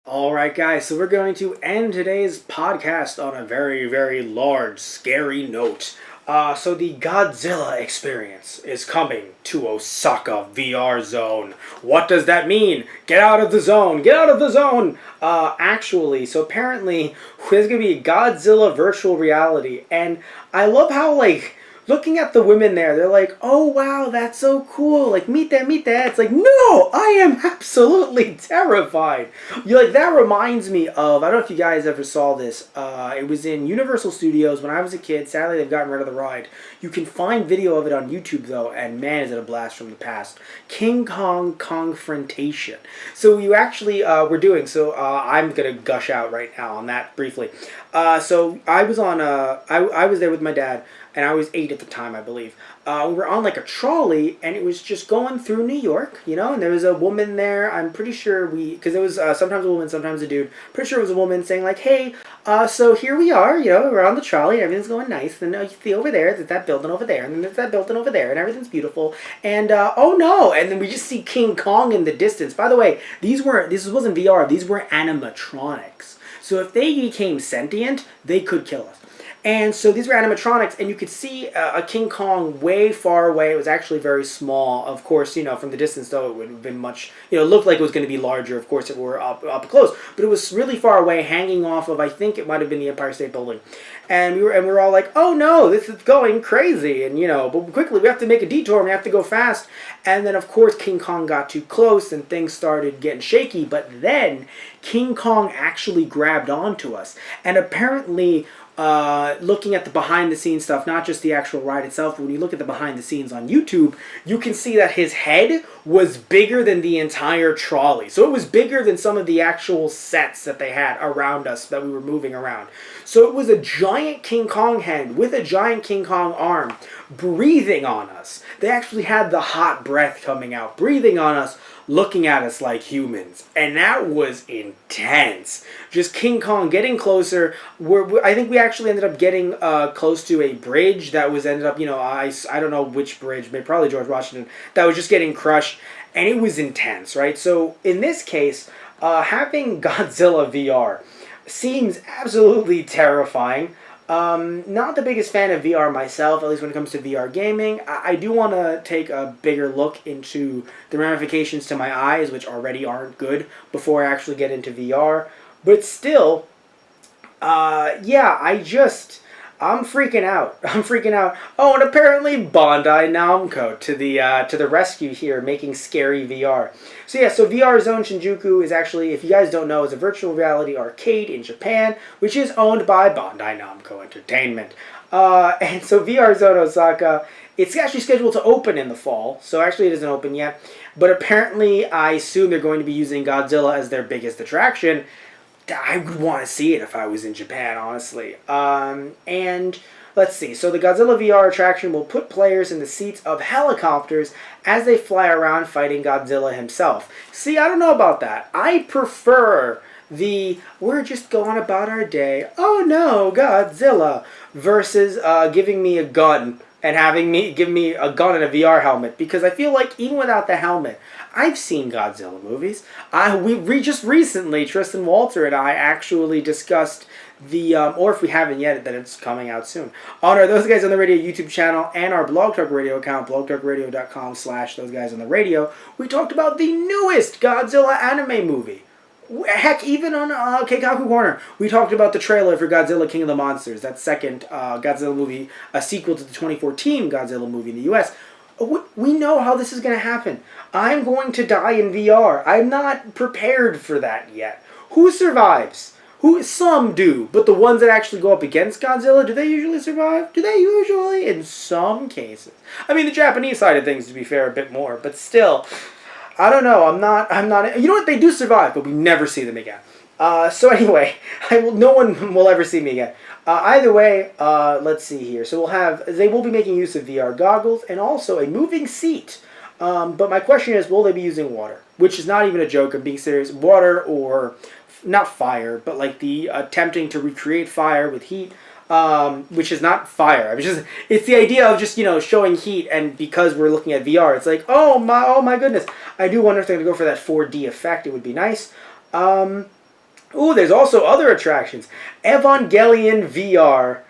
All right, guys, so we're going to end today's podcast on a very, very large, scary note. So the Godzilla experience is coming to Osaka VR Zone. What does that mean? Get out of the zone! Get out of the zone! So apparently, there's going to be Godzilla virtual reality, and I love how, looking at the women there, they're like, oh wow, that's so cool. Like, meet that, meet that. It's like, no, I am absolutely terrified. That reminds me of, I don't know if you guys ever saw this. It was in Universal Studios when I was a kid. Sadly, they've gotten rid of the ride. You can find video of it on YouTube, though, and man, is it a blast from the past. King Kong Confrontation. So you actually I'm going to gush out right now on that briefly. So I was I was there with my dad, and I was 8 at the time, I believe. We were on like a trolley, and it was just going through New York, and there was a woman there. I'm pretty sure because it was sometimes a woman, sometimes a dude. Pretty sure it was a woman saying like, hey, so here we are, we're on the trolley, everything's going nice. And you see over there, there's that building over there, and then there's that building over there, and everything's beautiful. And oh no, and then we just see King Kong in the distance. By the way, this wasn't VR, these were animatronics. So if they became sentient, they could kill us. And so these were animatronics, and you could see a King Kong way far away. It was actually very small. Of course, from the distance, though, it would have been much, it looked like it was going to be larger, of course, if we were up close. But it was really far away, hanging off of, I think it might have been the Empire State Building. And we were all like, oh no, this is going crazy. And, but quickly, we have to make a detour, and we have to go fast. And then, of course, King Kong got too close, and things started getting shaky. But then, King Kong actually grabbed onto us. And apparently, looking at the behind-the-scenes stuff, not just the actual ride itself, but when you look at the behind-the-scenes on YouTube, you can see that his head was bigger than the entire trolley. So it was bigger than some of the actual sets that they had around us that we were moving around. So it was a giant King Kong head with a giant King Kong arm breathing on us. They actually had the hot breath coming out, breathing on us, looking at us like humans. And that was intense. Just King Kong getting closer. I think we actually ended up getting close to a bridge that was ended up, I don't know which bridge, maybe probably George Washington, that was just getting crushed. And it was intense, right? So in this case, having Godzilla VR seems absolutely terrifying. Not the biggest fan of VR myself, at least when it comes to VR gaming. I do want to take a bigger look into the ramifications to my eyes, which already aren't good, before I actually get into VR. But still, I'm freaking out. I'm freaking out. Oh, and apparently Bandai Namco to the rescue here, making scary VR. So VR Zone Shinjuku is actually, if you guys don't know, is a virtual reality arcade in Japan, which is owned by Bandai Namco Entertainment. And so VR Zone Osaka, it's actually scheduled to open in the fall, so actually it isn't open yet. But apparently, I assume they're going to be using Godzilla as their biggest attraction. I would want to see it if I was in Japan, honestly. And let's see. So the Godzilla VR attraction will put players in the seats of helicopters as they fly around fighting Godzilla himself. See, I don't know about that. I prefer we're just going about our day, oh no, Godzilla, versus giving me a gun and give me a gun and a VR helmet. Because I feel like even without the helmet, I've seen Godzilla movies. Just recently, Tristan Walter and I actually discussed or if we haven't yet, then it's coming out soon, on our Those Guys on the Radio YouTube channel and our Blog Talk Radio account, blogtalkradio.com/Those Guys on the Radio. We talked about the newest Godzilla anime movie. Heck, even on Keikaku Corner, we talked about the trailer for Godzilla King of the Monsters, that second Godzilla movie, a sequel to the 2014 Godzilla movie in the US. We know how this is going to happen. I'm going to die in VR. I'm not prepared for that yet. Who survives? Some do, but the ones that actually go up against Godzilla, do they usually survive? Do they usually? In some cases. I mean, the Japanese side of things, to be fair, a bit more, but still, I don't know. I'm not. You know what? They do survive, but we never see them again. So anyway, no one will ever see me again. Either way, let's see here. So they will be making use of VR goggles and also a moving seat. But my question is, will they be using water? Which is not even a joke, I'm being serious. Water or, not fire, but like the attempting to recreate fire with heat, which is not fire. It's the idea of just, showing heat, and because we're looking at VR, it's like, oh my goodness. I do wonder if they're going to go for that 4D effect. It would be nice. Ooh, there's also other attractions. Evangelion VR.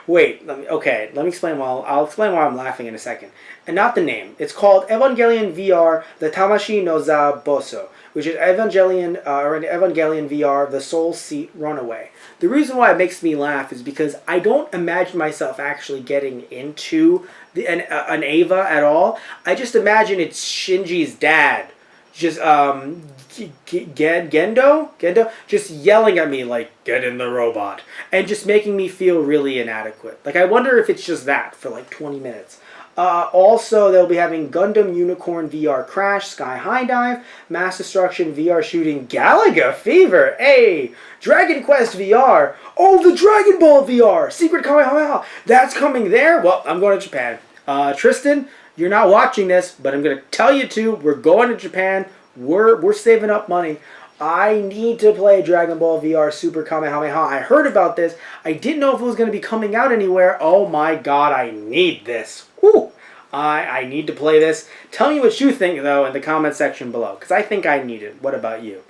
Wait, let me explain why. I'll explain why I'm laughing in a second. And not the name. It's called Evangelion VR: The Tamashi no Za Boso, which is Evangelion VR: The Soul Seat Runaway. The reason why it makes me laugh is because I don't imagine myself actually getting into an Eva at all. I just imagine it's Shinji's dad, just Gendo, just yelling at me like, "Get in the robot," and just making me feel really inadequate. Like, I wonder if it's just that for like 20 minutes. Also, they'll be having Gundam Unicorn VR Crash, Sky High Dive, Mass Destruction VR Shooting, Galaga Fever, hey, Dragon Quest VR, oh, the Dragon Ball VR, Secret Kamehameha, that's coming there? Well, I'm going to Japan. Tristan, you're not watching this, but I'm going to tell you to. We're going to Japan. We're saving up money. I need to play Dragon Ball VR Super Kamehameha. I heard about this. I didn't know if it was going to be coming out anywhere. Oh my god, I need this. Whew. I need to play this. Tell me what you think, though, in the comment section below, because I think I need it. What about you?